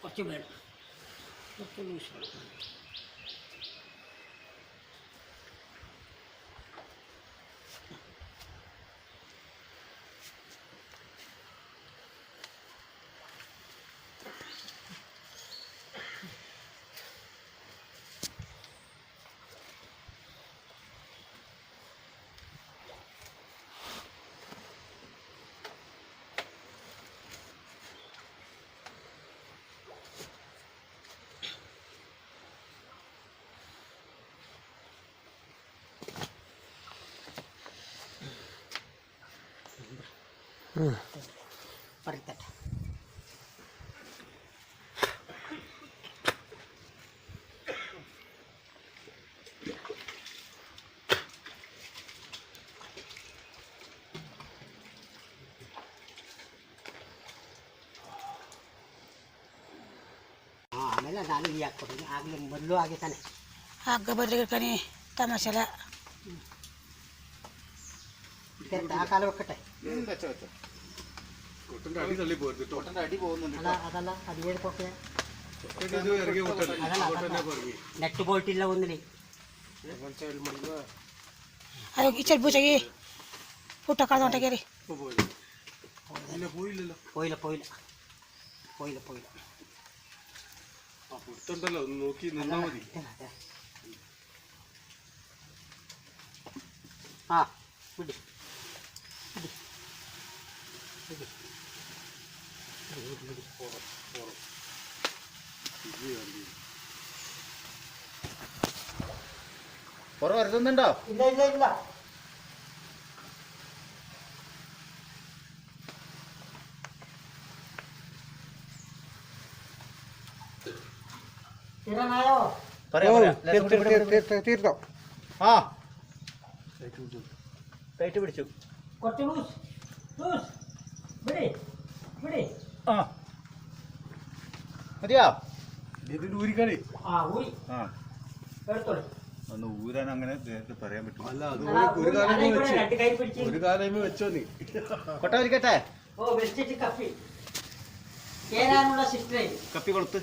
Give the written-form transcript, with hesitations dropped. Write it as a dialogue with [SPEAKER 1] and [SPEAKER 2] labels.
[SPEAKER 1] കുറച്ച് വേണം, കുറച്ച് ലൂസ് വേണം. പറിത്തട്ടെ. ಆಮೇಲೆ ನಾನು ಈ ಹಾಕ್ಕೊಡ್ತೀನಿ. ಆಗಲೇ ಮೊದಲು ಆಗಿ ತಾನೆ
[SPEAKER 2] ಹಗ್ಗ ಬದ್ರಿಗೆ ಕಣಿ ತಮಾಷೆಲ್ಲ
[SPEAKER 1] ആ കാലം വെക്കട്ടെ. അതല്ല അത് ഏത് പൊക്കെ നെറ്റ് പോയിട്ടില്ല ഒന്നില്.
[SPEAKER 2] അയ്യോ ഇച്ചിരി പൂച്ചക്ക് പുട്ടക്കാതെ കയറി
[SPEAKER 1] പോയില്ല പോയില്ല പോയില്ല പോയില്ല.
[SPEAKER 3] നോക്കി നിന്നാ മതി.
[SPEAKER 1] ആ വിടി
[SPEAKER 3] പുറ വരുന്നുണ്ടോ?
[SPEAKER 1] ഇല്ല ഇല്ല ഇല്ല.
[SPEAKER 3] തീർത്തോ? ആ ടൈറ്റ് പിടിച്ചു.
[SPEAKER 1] കുറച്ച് ലൂസ് ലൂസ് വിടി വിടി.
[SPEAKER 3] ആ മതിയാ? ഇതിൽ ഊരിക്കളി.
[SPEAKER 1] ആ ഊരി
[SPEAKER 3] ആ
[SPEAKER 1] എടുത്തോളൂ.
[SPEAKER 3] ഒന്ന് ഊരാൻ അങ്ങനെ പറയാൻ പറ്റും. അല്ല അത്
[SPEAKER 1] ഒരു
[SPEAKER 3] കാലം വെച്ചോ നീ. കൊട്ട വലിക്കട്ടെ?
[SPEAKER 1] ഓ വെച്ചിട്ട് കപ്പി കേറാനുള്ള സിസ്റ്റർ
[SPEAKER 3] കപ്പി കൊടുത്ത്